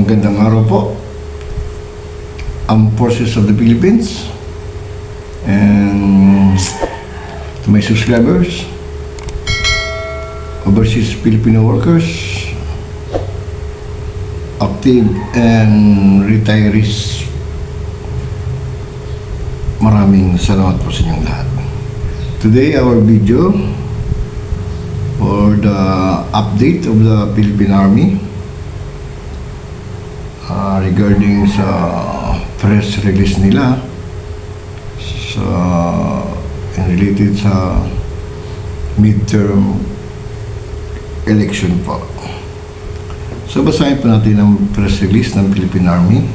Magandang araw po. Armed Forces of the Philippines and to my subscribers, overseas Filipino workers, active and retirees, maraming salamat po sa inyong lahat. Today our video for the update of the Philippine Army regarding sa press release nila sa related sa midterm election po. So basahin po natin ang press release ng Philippine Army.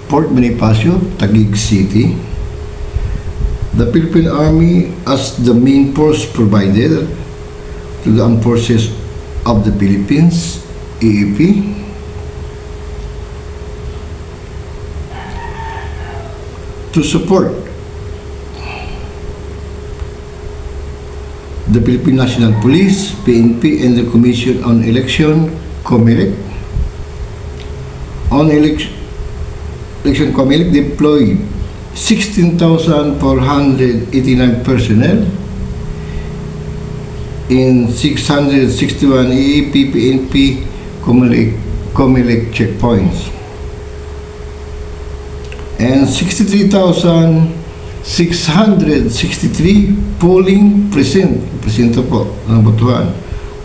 Port Bonifacio, Taguig City. The Philippine Army as the main force provider to the Armed Forces of the Philippines, AAP, to support the Philippine National Police, PNP, and the Commission on Election, COMELEC. On election COMELEC deployed 16,489 personnel in 661 AAP, PNP, COMELEC checkpoints, and 63,663 polling presinto po ng botohan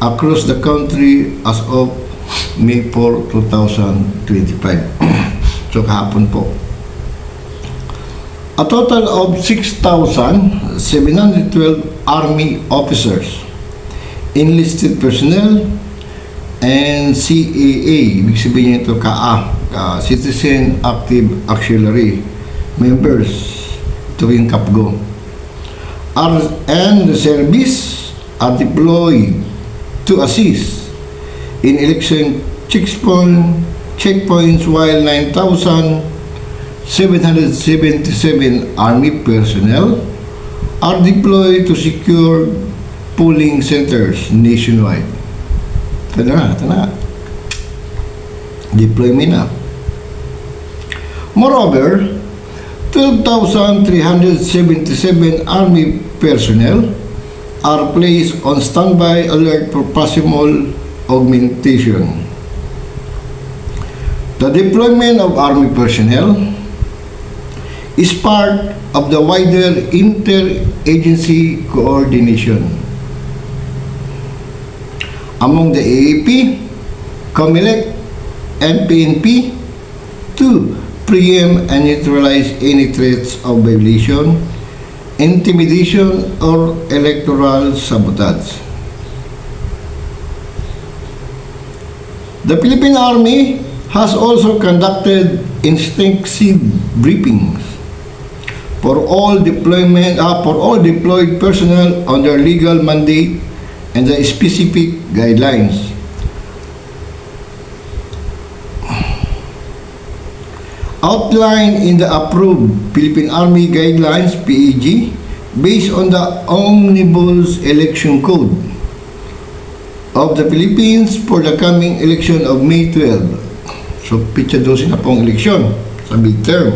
across the country as of May 4, 2025. So kahapon po. A total of 6,712 Army officers, enlisted personnel, and CAA, ibig sabihin ito Citizen Active Auxiliary members, ito yung CAPGO, and reservists are deployed to assist in election checkpoints, while 9,777 Army personnel are deployed to secure polling centers nationwide. Ito na. Deployment na. Moreover, 12,377 Army personnel are placed on standby alert for possible augmentation. The deployment of Army personnel is part of the wider interagency coordination among the AAP, COMELEC, and PNP to preempt and neutralize any threats of violation, intimidation, or electoral sabotage. The Philippine Army has also conducted extensive briefings for all deployed personnel on their legal mandate and the specific guidelines. Outlined in the approved Philippine Army Guidelines, PAG, based on the Omnibus Election Code of the Philippines for the coming election of May 12. So, pitsa 12 na pong eleksyon sa midterm.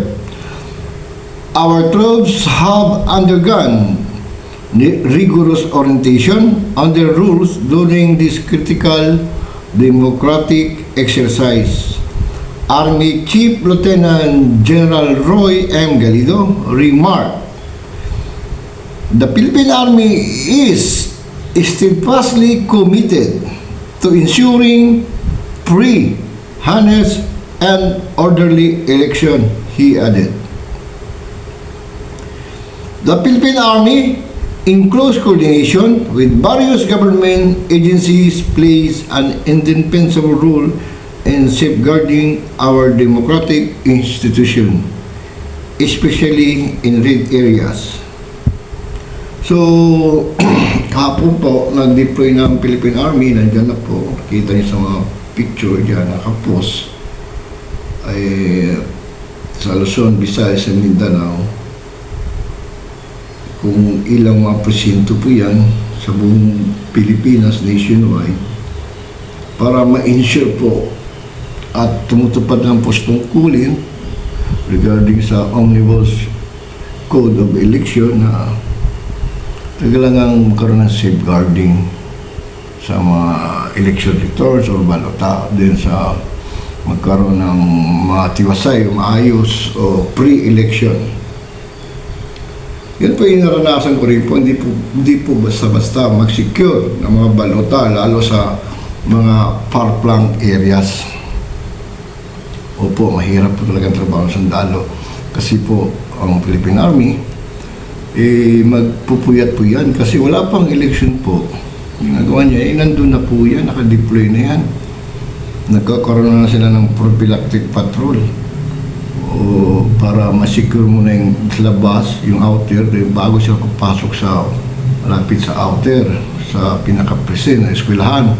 Our troops have undergone rigorous orientation on the rules during this critical democratic exercise. Army Chief Lieutenant General Roy M. Galido remarked, "The Philippine Army is steadfastly committed to ensuring free, honest, and orderly election," he added. The Philippine Army, in close coordination with various government agencies, plays an indispensable role in safeguarding our democratic institution, especially in red areas. So, kahapon po, nag-deploy ng Philippine Army, nandiyan na po, kita niyo sa mga picture dyan, nakapost, ay sa Luzon, Visayas, sa Mindanao. Kung ilang mga presinto po yan sa buong Pilipinas nationwide, para ma-ensure po at tumutupad ng tungkulin regarding sa Omnibus Code of Election na kailangan magkaroon ng safeguarding sa mga election returns or balota din sa magkaroon ng mga tiwasay, maayos o pre-election. Yan po yung naranasan ko rin po, hindi po basta-basta mag-secure ng mga balota lalo sa mga far-flung areas. Opo, mahirap po talaga ang trabaho ng sundalo kasi po ang Philippine Army magpupuyat po yan kasi wala pang election po. Ginagawa niya, nandun na po yan, nakadeploy na yan. Nagkakaroon na sila ng prophylactic patrol o para masecure muna yung labas, yung outer, bago sila papasok sa malapit sa outer, sa pinaka-presen na eskwelahan.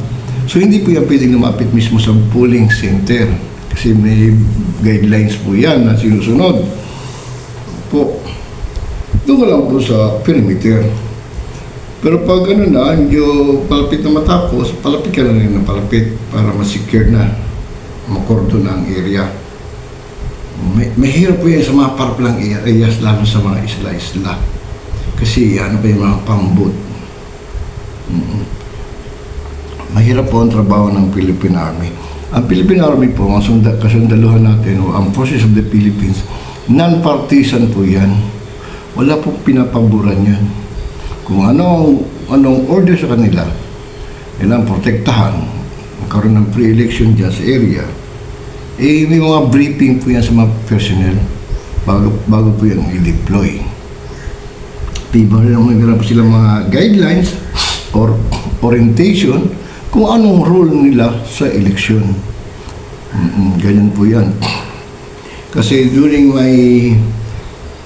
So hindi po yan pwedeng lumapit mismo sa polling center kasi may guidelines po yan na sinusunod po. Doon ka lang po sa perimeter. Pero pag ano na, medyo palapit na matapos, palapit ka na rin ng palapit para masecure na, makordon na ang area. Mahirap po yan sa mga paraplang areas, lalo sa mga isla-isla. Kasi ano pa yung mga pambot. Mahirap po ang trabaho ng Philippine Army. Ang Philippine Army po, ang kasundaluhan natin, o ang Forces of the Philippines, non-partisan po yan. Wala po pinapaboran yan. Kung anong order sa kanila, ilang protektahan, magkaroon ng pre-election dyan sa area, may mga briefing po yan sa mga personnel bago po yan i-deploy. Mayroon po silang mga guidelines or orientation kung anong role nila sa election. Ganyan po yan. Kasi during my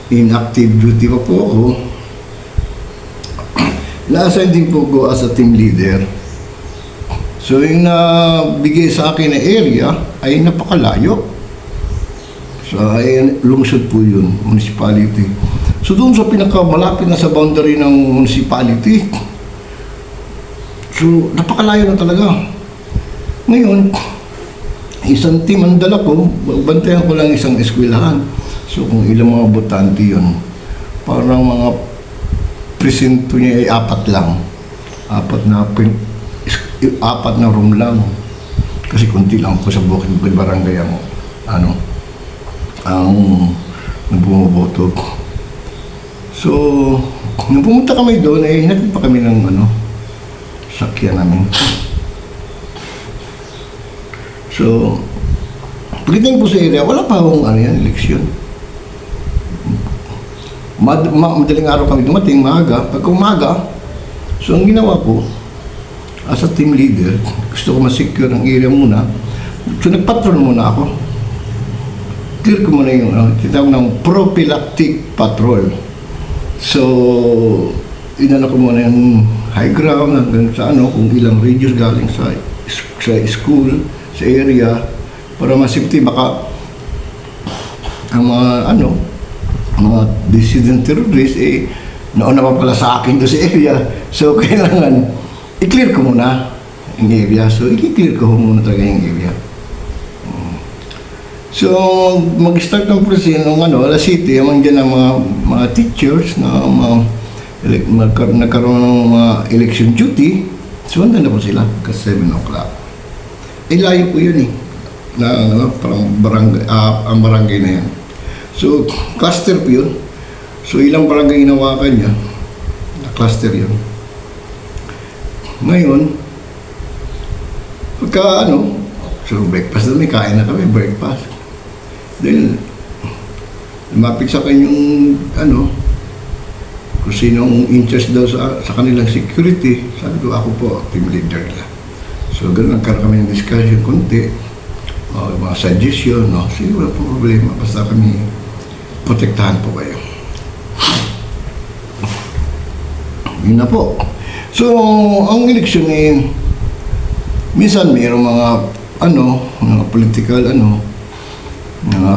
inactive duty pa po ako, na-assign din po ko as a team leader. So yung nabigay sa akin na area ay napakalayo. So lungsod po yun, municipality. So doon sa pinakamalapit na sa boundary ng municipality, so napakalayo na talaga. Ngayon, isang team ang dala ko, bantayan ko lang isang eskwelahan. So kung ilang mga botante yun, parang mga presinto niya ay apat lang. Apat na room lang. Kasi kunti lang po sa bukid barangay ang bumuboto. So, nung pumunta kami doon, hinatid pa kami ng sakyan namin. So, pagdating po sa area, wala pa akong eleksyon. Madaling araw kami dumating, maaga. Pagka umaga, so ang ginawa ko, as a team leader, gusto ko ma-secure ang area muna. So nagpatrol muna ako. Clear ko muna yung tinatawag ng prophylactic patrol. So, inano ko muna yung high ground hanggang sa kung ilang radius galing sa school, sa area, para ma-safety baka ang mga dissident terrorists, nauna pa pala sa akin doon sa area. So, kailangan i-clear ko muna yung area. So, i-clear ko muna talaga yung area. So, mag-start ng proseso ng alas city, amang dyan ang mga teachers na nagkaroon ng mga election duty. So, handa na po sila kasi 7 o'clock. Layo po yun parang barangay, ang barangay na yan. So, cluster po yun. So, ilang barangay hinawakan niya. Na-cluster yun. Ngayon, pagka so breakfast doon, may kain na kami, breakfast. Then, lumapit sa kanyang, kung sinong in-charge daw sa kanilang security. Sabi ko, ako po, team leader nila. So, gano'n, nagkaroon kami ng discussion konti. Mga suggestion, sige, wala po problema. Basta kami, protektahan po kayo. Yun na po. So, ang eleksyon minsan mayroong mga political mga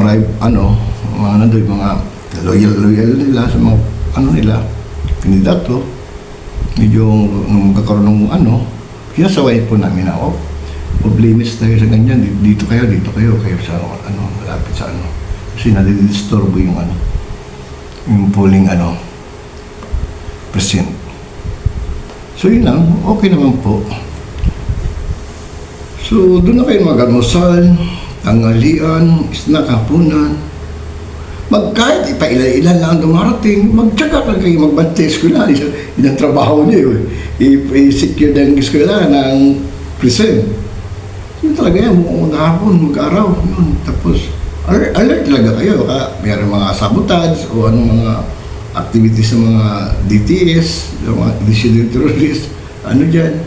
loyal nila sa mga nila, kandidato. Medyo nung magkakaroon ng sinasaway po namin ako. off-limits tayo sa ganyan, dito kayo sa ano, malapit sa ano. Kasi nadidisturbo yung ano, yung polling ano, precinct. So yun lang, okay naman po. So doon na kayo mag-almusal, tanghalian, snack, hapunan. Kahit ipaila-ilan lang dumarating, magtsaga lang kayo magbantay eskwela. Yun ang trabaho niyo eh. I-secure ng eskwela ng precinct. Yun talaga yan, maghapon, mag-araw. Yun. Tapos, alert talaga kayo. Mayroon mga sabotage o anong mga activities ng mga DTS, yung mga dissident terrorists, ano dyan.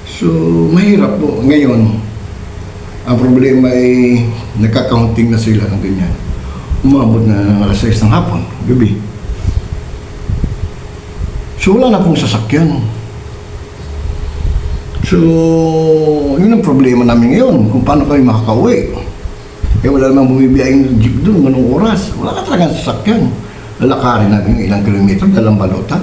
So, mahirap po. Ngayon, ang problema ay nagka-counting na sila ng ganyan. Umabot na ng alas 6 ng hapon, gabi. So, wala na pong sasakyan. So, yun ang problema namin ngayon, kung paano kami makakauwi. Wala namang bumibiyayang jeep doon, ganung oras. Wala na talagang sasakyan. Lalakarin namin ilang kilometro, dalang balota.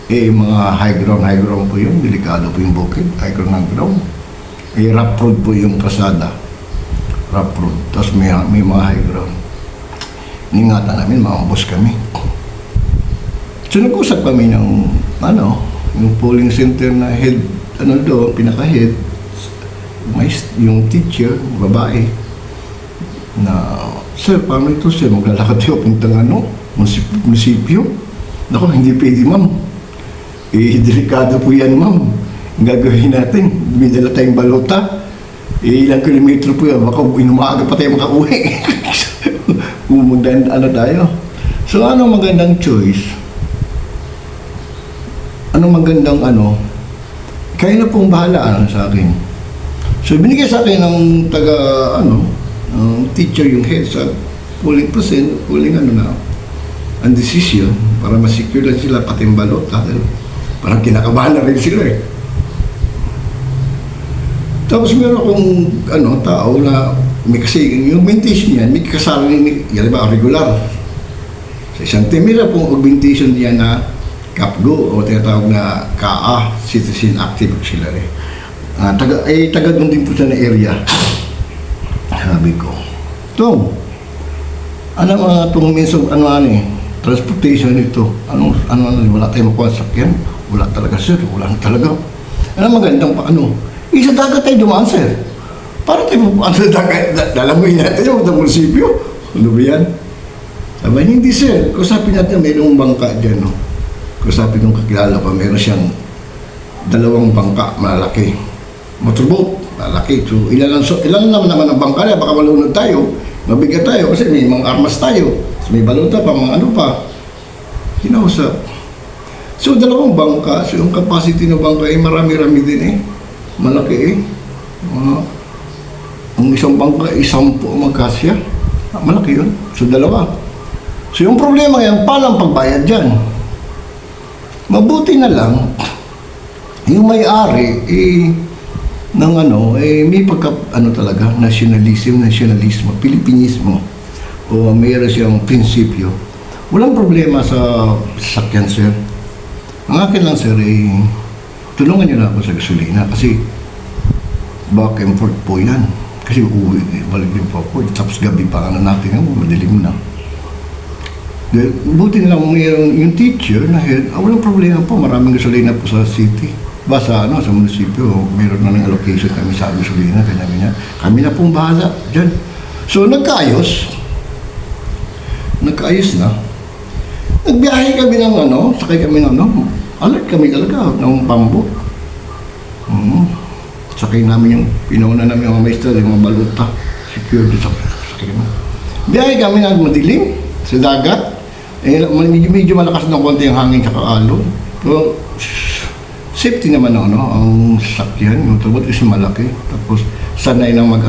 Mga high ground po yun. Delikado po yung bukid, high ground. Rough road po yung kasada. Rough road. Tapos may mga high ground. Ingatan namin, maambos kami. So nag-usap kami ng, yung polling center na head, pinaka-head, yung teacher, babae, na, sir, paano ito, sir, maglalakad tayo puntang munisipyo? Naku, hindi pwede, ma'am. Delikado po yan, ma'am. Ang gagawin natin, may dala tayong balota. Ilang kilometro po yan, baka inumaga pa tayo makauwi. Tayo. So, ano magandang choice? Ano magandang kayo na pong bahala sa akin. So, binigay sa akin ng teacher yung head sa polling percent, polling ang decision, para masecure lang sila pati yung balota. Parang kinakabahan na rin sila eh. Tapos meron akong tao na kasi yung augmentation niyan, may kasama yan ba, regular. Sa isang temira pong augmentation niya na CAPGO o tinatawag na KA, Citizen Active Auxiliary. Taga doon din po siya na area. Sabi ko, itong means of transportation ito, wala tayong makuha sa sakyan? Wala talaga, sir, wala na talaga. Magandang sa dagat tayo dumaan, sir. Para tayo dalamuin natin yung munisipyo. Ano ba yan? Sabi, hindi, sir. Kusapin natin, mayroong bangka dyan. No? Kusapin kong kakilala pa, mayroon siyang 2 bangka, malaki. Motorboat, malaki. So, ilan naman ang bangka niya, baka malunod tayo. Mabigat tayo kasi may mga armas tayo. May balota pa, mga pa. Kinausap. So, 2 bangka. So, yung capacity ng bangka ay marami-rami din eh. Malaki eh. Ang isang bangka, 10 magkasya. Malaki yun. So, 2. So, yung problema yan, paano ang pagbayad dyan? Mabuti na lang, yung may-ari, may talaga, nationalismo, Pilipinismo, o mayroon siyang prinsipyo. Walang problema sa sasakyan, sir. Ang akin lang, sir, tulungan niyo na ako sa gasolina kasi back and forth po yan. Kasi balik din po ako. Tapos gabi pa natin madilim na. Buti na lang mayroon yung teacher na head, walang problema po, maraming gasolina po sa city. Sa munisipyo, mayroon na ng allocation kami sa gasolina, ganyan. Kami na pong bahala dyan. So, nagkaayos na. Nagbiyahe kami ng sakay kami ng alert kami talaga ng pambo. Sakay namin yung pinauna namin yung mga maestra, yung mga baluta, security sakay kami. Biyahe kami ng madilim sa dagat. Medyo malakas ng konti ang hangin sa alon. So, safety naman ang sakyan, yung tubot kasi malaki. Tapos sanay na yung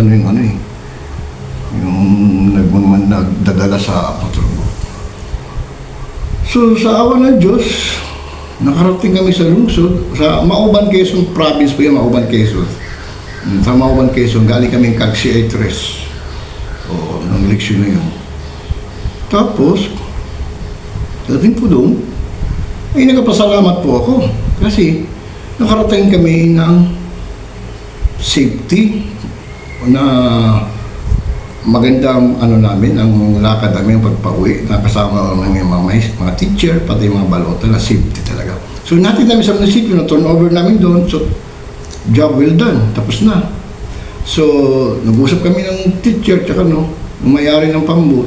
nagdadala sa patrol. So, sa awa ng Diyos, nakarating kami sa lungsod, sa Mauban, Quezon province po yung Mauban, Quezon. Sa Mauban, Quezon, galing kaming CAG-CI 3. Nung eleksyon na yun. Tapos, dating po doon, nagpasalamat po ako. Kasi, nakarating kami ng safety na magandang namin, ang lakad namin pagpa-uwi, nakasama ng mga teacher, pati mga balota na safety talaga. So natin namin sa munisipyo na turnover namin doon, so job well done, tapos na. So nag-usap kami ng teacher tsaka ng may-ari ng pambut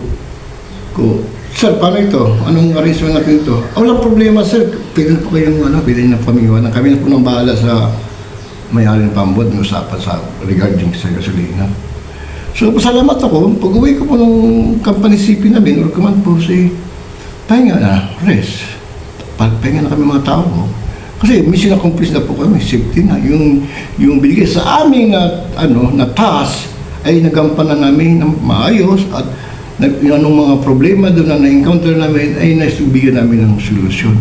ko, sir, paano ito? Anong arrangement natin ito? Walang problema, sir. Pwede po kayong pwede na pamiwanan. Kami na po nang bahala sa may-ari ng pambut, ng usapan sa regarding sa gasolina. So, pasalamat ako. Pag-uwi ko po ng company CP namin, or command po pahinga na, rest. Pahinga na kami mga tao. Kasi mission accomplished na po kami, safety na. Yung binigay sa amin na task ay nagampanan namin ng maayos at anong mga problema doon na na-encounter namin ay naisubigyan namin ng solusyon.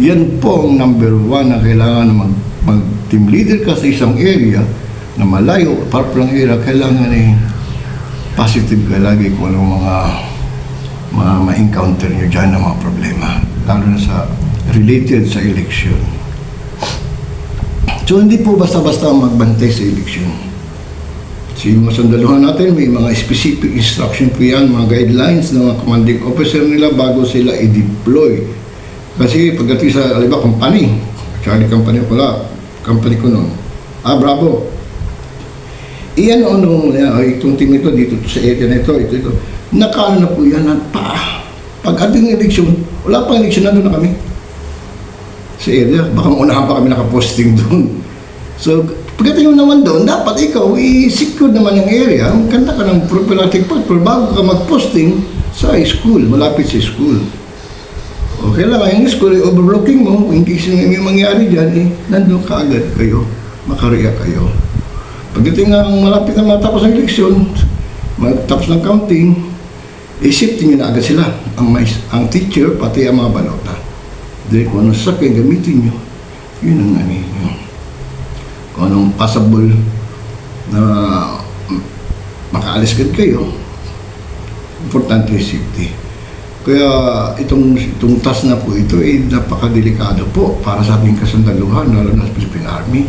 Yan po ang number one na kailangan mag-team leader ka sa isang area na malayo, parang area, kailangan positive ka lagi kung anong mga ma-encounter nyo dyan ng mga problema, lalo na sa related sa election. So hindi po basta-basta magbantay sa election. So yung mga sandaluhan natin, may mga specific instruction po yan, mga guidelines ng mga commanding officer nila bago sila i-deploy. Kasi pagdating sa, aliba, company, Charlie company ko noon, Bravo. Iyan itong team ito, dito sa area na ito, nakaano na po yan, pag ating eleksyon, wala pang eleksyon, nandun na kami sa area, baka unahan pa kami nakaposting doon. So, pagdating mo naman doon, dapat ikaw i-secure naman yung area, magkanta ka ng prophylactic patrol bago ka mag-posting sa school, malapit sa school. O kailangan yung school, overlooking mo, in case may mangyari dyan, nandun ka agad kayo, makareact kayo. Pagdating ng malapit na matapos ng eleksyon, matapos ng counting, i-shifting nyo na agad sila, ang teacher, pati ang mga balota. Dahil kung anong sakay gamitin nyo, yun ang kung anong possible na makaalis kayo, importante yung safety. Kaya itong task na po ito ay napakadelikado po para sa ating kasandaluhan, lalo na sa Philippine Army.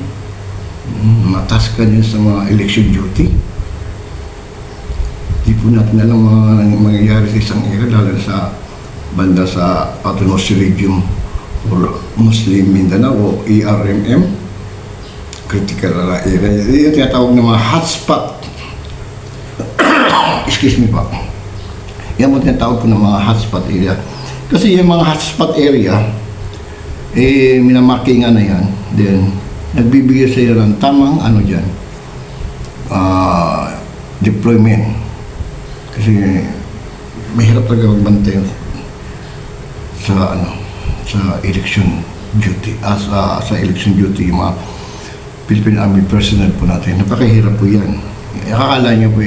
Matas ka din sa mga election duty. Di po natin alam mga mangyayari sa isang area, lalo sa banda sa Autonomous Region or Muslim Mindanao o ARMM, critical area. Yung tinatawag na mga hotspot. Excuse me pa. Yan mo tinatawag po ng mga hotspot area. Kasi yung mga hotspot area, minamarkingan na yan. Then, nagbibigay sa iyo ng tamang deployment. Kasi mahirap talaga magbantay sa election duty. Sa election duty, yung mga Philippine Army personnel po natin, napakahirap po yan. Akala niyo po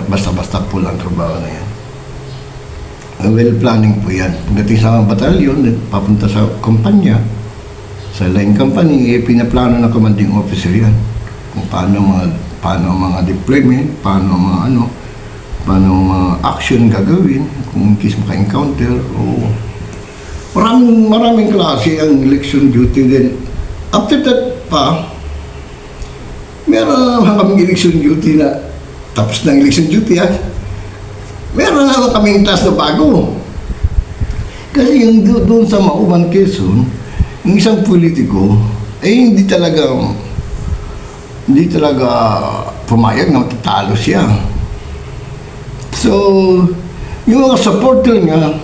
basta-basta po lang trabaho na yan. Well planning po yan. Pagdating sa mga batalyon, papunta sa kumpanya, sa line company, pinaplano ng commanding officer yan. Kung paano mga deployment, paano mga action gagawin, kung in case maka-encounter, maraming klase ang election duty din. After that pa, meron kaming election duty na, tapos ng election duty meron na kaming task na bago. Kasi yung doon sa Mauban, Quezon, yung isang politiko hindi talaga pumayag na matatalo siya. So, yung mga supporter niya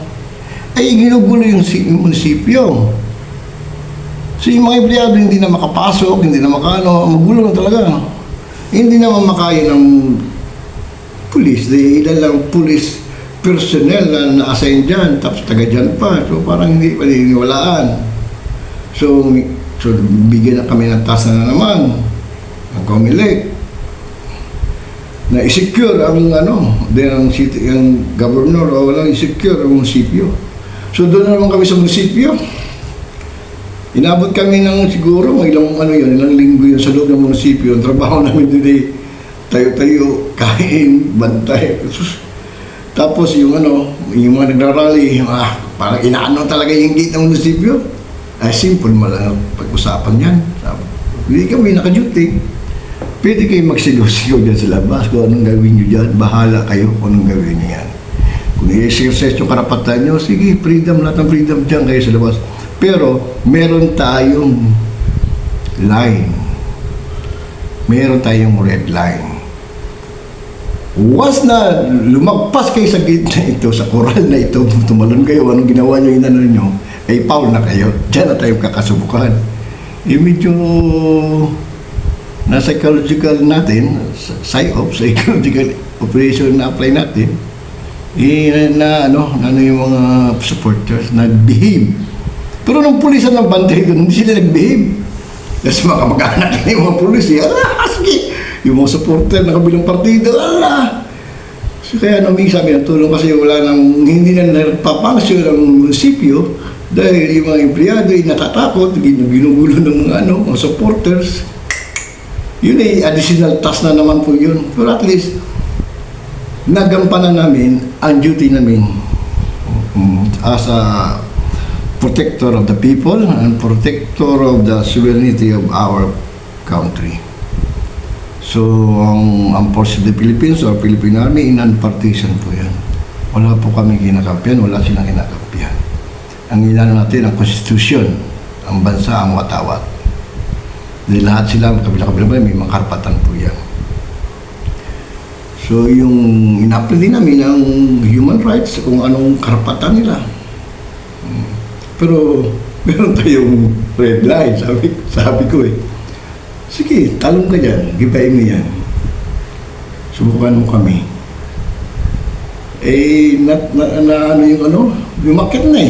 ay ginugulo yung munisipyo. So, yung mga empleyado hindi na makapasok, hindi na magulo na talaga. Hindi naman makaya ng police, ilan lang police personnel na na-assign dyan, tapos taga dyan pa. So, parang hindi paniniwalaan. So bigyan na kami ng task na naman ng COMELEC na i-secure ang city, ang governor o walang i-secure ang munisipyo. So doon na naman kami sa munisipyo. Inabot kami ng siguro ilang linggo yun sa loob ng munisipyo. Ang trabaho namin din tayo-tayo, kain, bantay. Tapos yung mga nagrarally, parang inaano talaga yung gate ng munisipyo. Simple mo lang pag-usapan yan. Hindi kami naka-duty. pwede kayo magsigaw-sigaw dyan sa labas kung anong gawin nyo dyan. Bahala kayo kung anong gawin nyo yan. Kung i-exercise yung karapatan nyo, sige, freedom, lahat ng freedom dyan kayo sa labas. Pero, meron tayong line. Meron tayong red line. Once na lumagpas kayo sa gitna ito, sa koral na ito, tumalon kayo, anong ginawa nyo, inano nyo, ay foul na kayo. Diyan na tayo kakasubukan. Medyo na psychological natin, psychological operation na apply natin, ano yung mga supporters nag-behave. Pero nung pulisan ng bantay doon, hindi sila nag-behave. Kasi mga kamag-anak yung mga pulis, sige, yung mga supporter na kabilang partido, So kaya sabi ng tulong kasi hindi na nagpapangsyon ang munisipyo dahil yung mga empleyado ay natatakot, ginugulo ng mga supporters. Yun ay additional task na naman po yun. Pero at least, nagampanan namin ang duty namin as a protector of the people and protector of the sovereignty of our country. So, ang Force of the Philippines or Philippine Army, non-partisan po yan. Wala po kami kinakampihan, wala silang kinakampihan. Ang inano natin, ang Constitution, ang bansa, ang watawat. Dahil lahat sila, kabila-kabila may mga karapatan po yan. So, yung ina-apply din namin ang human rights, kung anong karapatan nila. Pero, meron tayong red line, sabi ko sige, talong ka dyan, gibayin mo yan. Subukan mo kami. Lumakit na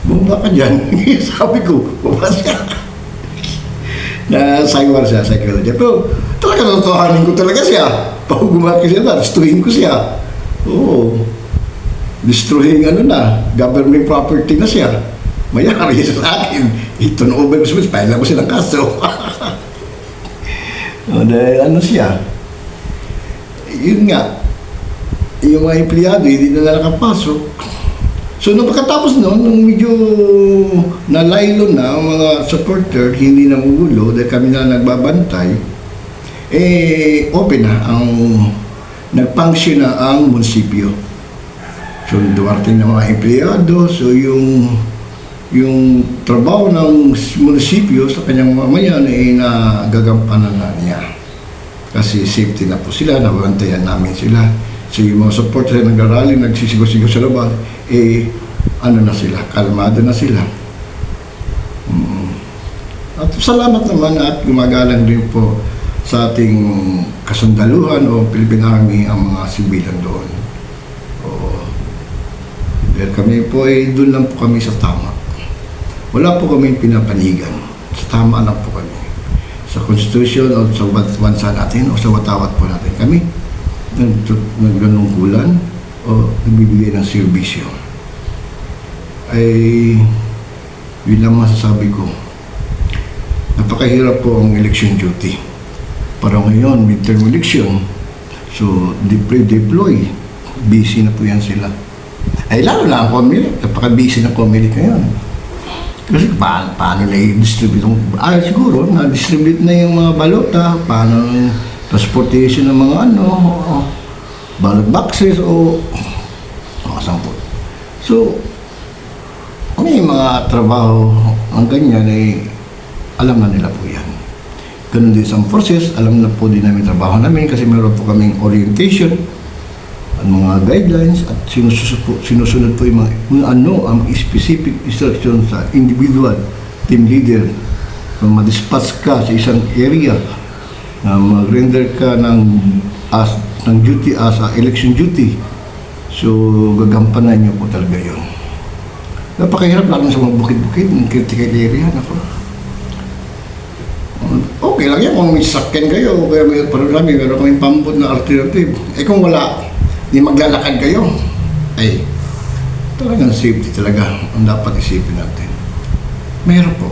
bumaba ka dyan. Sabi ko, bumaba siya. Na-saywar siya, psychology. Pero talaga totohanin ko talaga siya. Pag gumaki siya, destroyin ko siya. Oo. Destroying government property na siya. Mayari siya sa akin. I-turn over ko siya, pahila ko silang kaso. Dahil siya. Yun nga, yung mga empleyado, hindi na nakapasok. So, nung pagkatapos nung medyo nalaylo na ang mga supporter, hindi na magulo dahil kami na nagbabantay, open na nag-function na ang munisipyo. So, duwarting na mga empleyado, so yung trabaho ng munisipyo sa kanyang mamayan ay nagagampanan na niya. Kasi safety na po sila, nabantayan namin sila. So yung mga supporters na nag-rally, nagsisigaw-sigaw sa labas, na sila, kalmado na sila. At salamat naman at gumagalang din po sa ating kasundaluhan o Philippine Army ang mga sibilan doon. Dahil kami po doon lang po kami sa tama. Wala po kami pinapanigan. Sa tama lang po kami. Sa Constitution o sa bansa natin o sa watawat po natin. Kami nagganungkulan o nagbibigay ng serbisyo. Yun lang masasabi ko. Napakahirap po ang election duty. Para ngayon, midterm election. So, deploy. Busy na po yan sila. Lalo na ang COMELEC. Napaka-busy na COMELEC ngayon. Kasi paano na i-distribute? Siguro, na-distribute na yung mga balota. Paano transportation ng mga ballot boxes o mga sampot. So, may mga trabaho ang ganyan alam na nila po yan. Ganun din sa forces, alam na po din namin trabaho namin kasi meron po kaming orientation at mga guidelines at sinusunod po yung ang specific instruction sa individual team leader na madispatch ka sa isang area na mag-render ka ng duty as election duty. So, gagampanan nyo po talaga yun. Napakahirap lalo sa mga bukid-bukid, ng critical area. Okay lang yan kung may sakyan kayo, kaya meron kaming pambot na alternative. Kung wala, di maglalakad kayo. Talagang safety talaga ang dapat isipin natin. Meron po.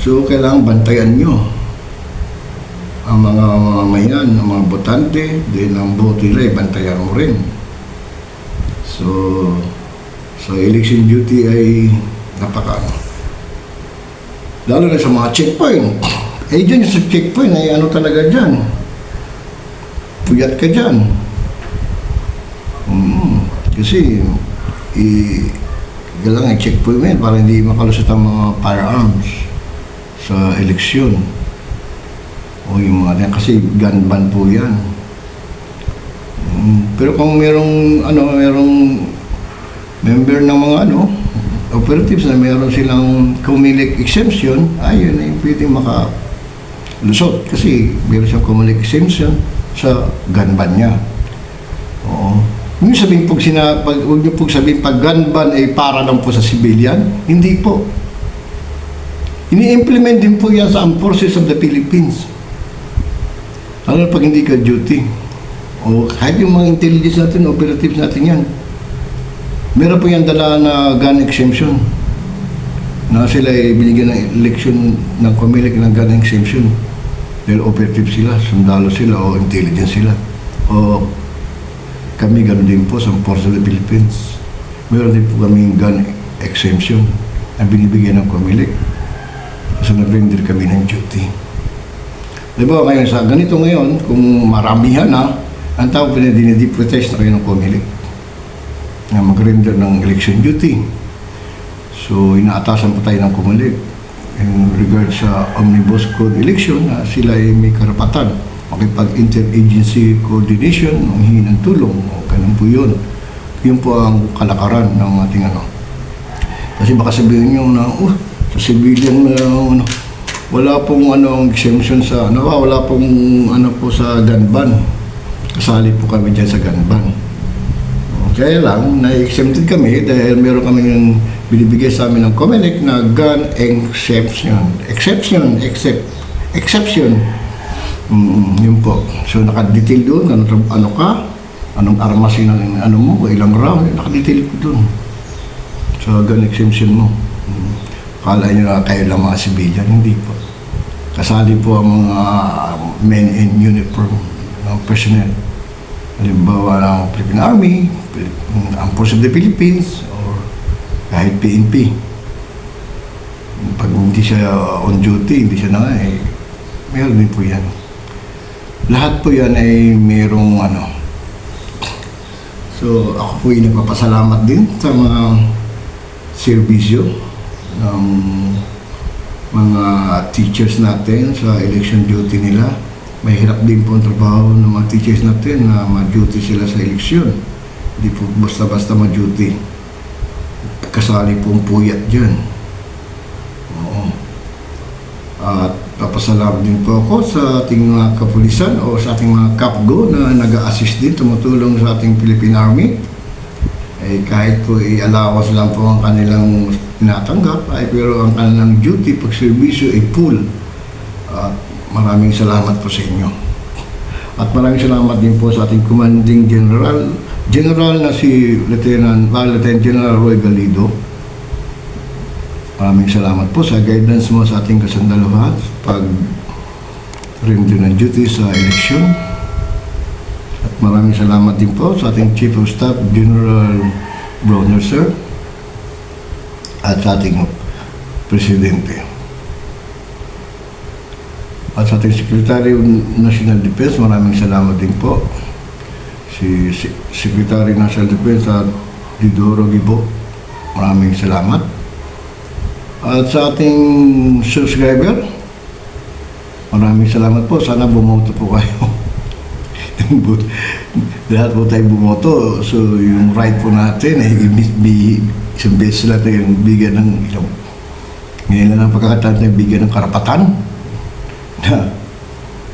So, kailangan bantayan nyo ang mga mamamayan, ang mga botante, din ang boto nila, bantayan mo rin. So, election duty ay lalo na sa mga checkpoint. Eh, dyan sa checkpoint, ay ano talaga dyan? Puyat ka dyan. Kasi, kailangan i-checkpoint mo yan para hindi makalusot ang mga firearms sa eleksyon. O yung mga yan, kasi gun ban po yan. Pero kung merong member ng mga operatives na meron silang COMELEC exemption, ayun ay pwedeng makalusot kasi meron siyang COMELEC exemption sa gun ban niya. Oo. Huwag niyo pong sabihin pag gun ban ay para lang po sa civilian, hindi po. Ini-implement din po yan sa Armed Forces of the Philippines. Lalo pag hindi ka duty. O kahit yung mga intelligence natin, operatives natin yan. Meron po yan dala na gun exemption. Na sila ay binigyan ng election ng COMELEC ng gun exemption. Dahil operative sila, sundalo sila o intelligence sila. O kami ganoon din po sa Force of the Philippines. Meron din po kami gun exemption na binibigyan ng COMELEC. So nag-render kami ng duty. Diba ngayon sa ganito ngayon, kung maramihan na, ang tao dinidiputest na kayo ng COMELEC na mag-render ng election duty. So inaatasan pa tayo ng COMELEC in regard sa Omnibus Code election na sila ay may karapatan makipag-interagency coordination, manghingi ng tulong, o ganun po yun. Yun po ang kalakaran ng ating Kasi baka sabihin nyo na, sa civilian na wala pong exemption sa, wala pong po sa gun ban. Kasali po kami dyan sa gun ban. Kaya lang, na-exempted kami dahil meron kami yung binibigay sa amin ng COMELEC na gun exception. Exception. Yun po. So, naka-detail doon, ano ka, anong armas yung mo, ilang round, naka-detail po doon. So, gun exemption mo. Kala nyo na kayo lang mga civilian, hindi po. Kasali po ang mga men in uniform, personnel. Halimbawa ng Philippine Army, ang Force of the Philippines, or kahit PNP. Pag hindi siya on duty, hindi siya meron din po yan. Lahat po yan ay merong So, ako po ay nagpapasalamat din sa mga serbisyo ng mga teachers natin sa election duty nila. Mahirap din po ang trabaho ng mga teachers natin na ma-duty sila sa eleksyon. Hindi po basta-basta ma-duty. Kasali pong puyat dyan. Oo. At papasalamat din po ako sa ating mga kapulisan o sa ating mga kapgo na nag-a-assist din, tumutulong sa ating Philippine Army. Kahit po i-allowance lang po ang kanilang tinatanggap, pero ang kanilang duty pag-servisyo ay full. At maraming salamat po sa inyo. At maraming salamat din po sa ating Commanding General na si Lieutenant General Roy Galido. Maraming salamat po sa guidance mo sa ating kasandaluhan pag render ng duty sa eleksyon. At maraming salamat din po sa ating Chief of Staff, General Browner, sir, at sa ating Presidente. At sa ating Secretary of National Defense, maraming salamat din po. Si Secretary National Defense at Didoro Gibo, maraming salamat. At sa ating subscriber, maraming salamat po. Sana bumoto po kayo. Lahat po tayo bumoto. So, yung right po natin ay isang beses natin yung bigyan ng ngayon lang ang pagkakataon natin bigyan ng karapatan na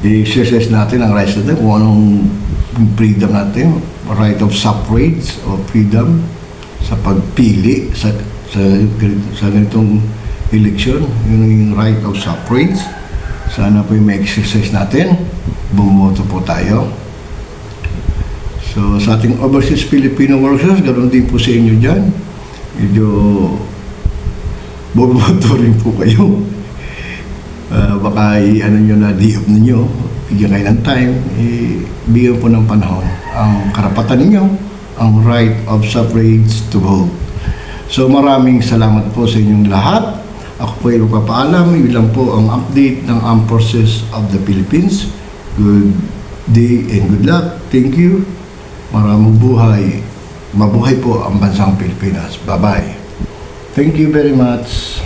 i-exercise natin ang rights natin kung anong freedom natin, right of suffrage o freedom sa pagpili sa ganitong election, yun yung right of suffrage. Sana po yung ma-exercise natin, bumoto po tayo. So sa ating overseas Filipino workers, ganoon din po sa inyo dyan, medyo bumoto rin po kayo. Baka nyo na di-up ninyo, bigyan kayo ng time, bigyan po ng panahon ang karapatan ninyo, ang right of suffrage to vote. So maraming salamat po sa inyong lahat Ako po ay magpapaalam. Yun lang po ang update ng Armed Forces of the Philippines. Good day and good luck. Thank you. Maraming buhay. Mabuhay po ang bansang Pilipinas. Bye-bye. Thank you very much.